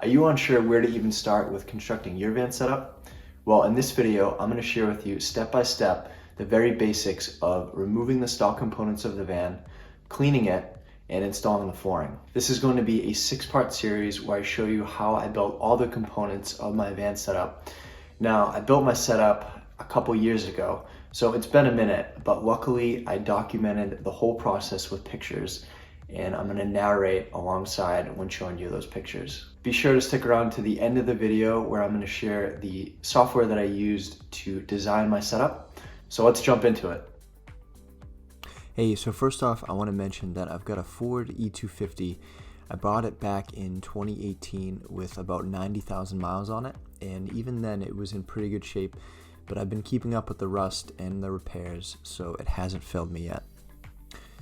Are you unsure where to even start with constructing your van setup? Well, in this video, I'm going to share with you step by step the very basics of removing the stock components of the van, cleaning it, and installing the flooring. This is going to be a 6-part series where I show you how I built all the components of my van setup. Now, I built my setup a couple years ago, so it's been a minute, but luckily I documented the whole process with pictures, and I'm going to narrate alongside when showing you those pictures. Be sure to stick around to the end of the video where I'm going to share the software that I used to design my setup. So let's jump into it. Hey, so first off, I want to mention that I've got a Ford E250. I bought it back in 2018 with about 90,000 miles on it, and even then it was in pretty good shape, but I've been keeping up with the rust and the repairs, so it hasn't failed me yet.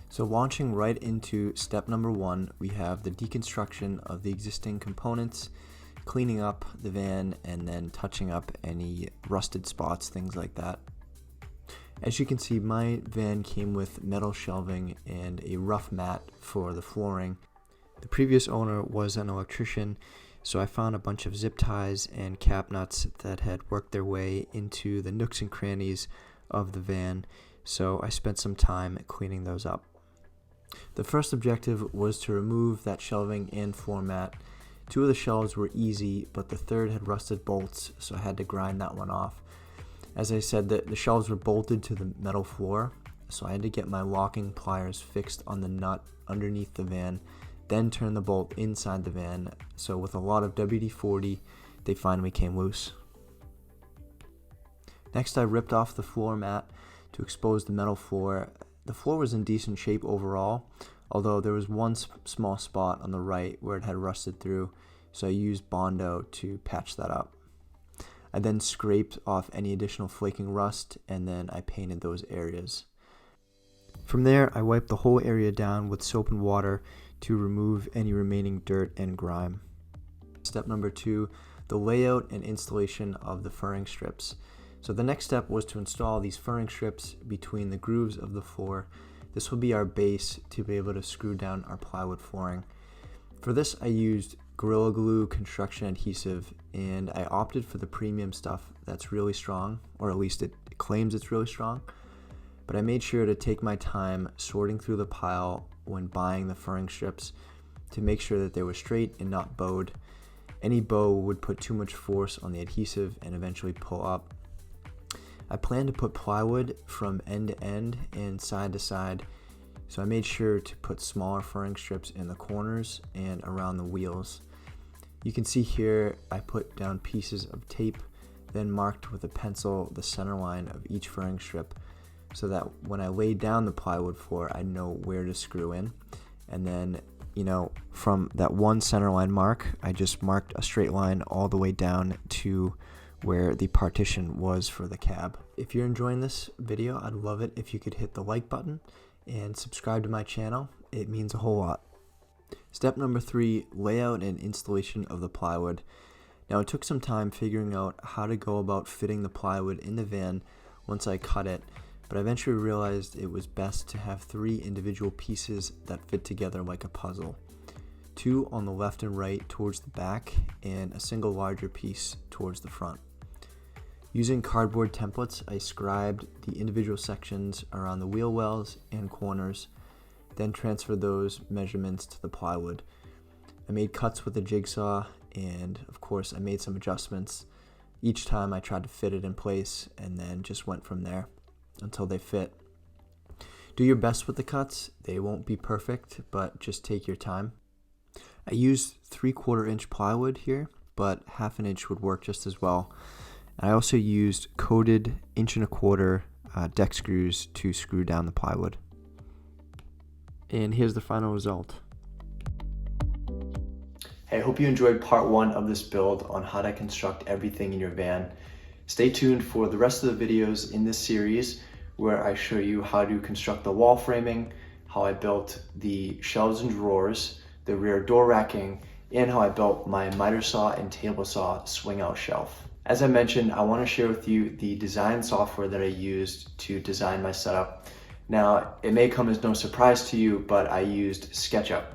So launching right into step number 1, we have the deconstruction of the existing components, cleaning up the van, and then touching up any rusted spots, things like that. As you can see, my van came with metal shelving and a rough mat for the flooring. The previous owner was an electrician, so I found a bunch of zip ties and cap nuts that had worked their way into the nooks and crannies of the van, so I spent some time cleaning those up. The first objective was to remove that shelving and floor mat. 2 of the shelves were easy, but the third had rusted bolts, so I had to grind that one off. As I said, the shelves were bolted to the metal floor, so I had to get my locking pliers fixed on the nut underneath the van, then turn the bolt inside the van, so with a lot of WD-40, they finally came loose. Next, I ripped off the floor mat to expose the metal floor. The floor was in decent shape overall, although there was one small spot on the right where it had rusted through, so I used Bondo to patch that up. I then scraped off any additional flaking rust, and then I painted those areas. From there, I wiped the whole area down with soap and water to remove any remaining dirt and grime. Step number 2, the layout and installation of the furring strips. So the next step was to install these furring strips between the grooves of the floor. This will be our base to be able to screw down our plywood flooring. For this, I used Gorilla Glue construction adhesive, and I opted for the premium stuff that's really strong, or at least it claims it's really strong. But I made sure to take my time sorting through the pile when buying the furring strips to make sure that they were straight and not bowed. Any bow would put too much force on the adhesive and eventually pull up. I plan to put plywood from end to end and side to side, so I made sure to put smaller furring strips in the corners and around the wheels. You can see here I put down pieces of tape, then marked with a pencil the center line of each furring strip, so that when I laid down the plywood floor, I know where to screw in. And then, from that one center line mark, I just marked a straight line all the way down to where the partition was for the cab. If you're enjoying this video, I'd love it if you could hit the like button and subscribe to my channel. It means a whole lot. Step number 3, layout and installation of the plywood. Now, it took some time figuring out how to go about fitting the plywood in the van once I cut it, but I eventually realized it was best to have 3 individual pieces that fit together like a puzzle. 2 on the left and right towards the back, and a single larger piece towards the front. Using cardboard templates, I scribed the individual sections around the wheel wells and corners, then transferred those measurements to the plywood. I made cuts with a jigsaw, and of course I made some adjustments. Each time I tried to fit it in place and then just went from there until they fit. Do your best with the cuts. They won't be perfect, but just take your time. I used 3/4 inch plywood here, but 1/2 inch would work just as well. I also used coated 1.25 inch deck screws to screw down the plywood. And here's the final result. Hey, I hope you enjoyed part 1 of this build on how to construct everything in your van. Stay tuned for the rest of the videos in this series where I show you how to construct the wall framing, how I built the shelves and drawers, the rear door racking, and how I built my miter saw and table saw swing out shelf. As I mentioned, I want to share with you the design software that I used to design my setup. Now, it may come as no surprise to you, but I used SketchUp.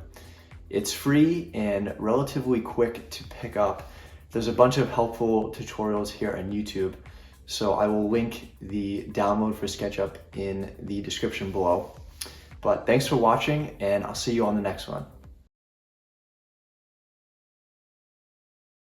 It's free and relatively quick to pick up. There's a bunch of helpful tutorials here on YouTube, so I will link the download for SketchUp in the description below. But thanks for watching, and I'll see you on the next one.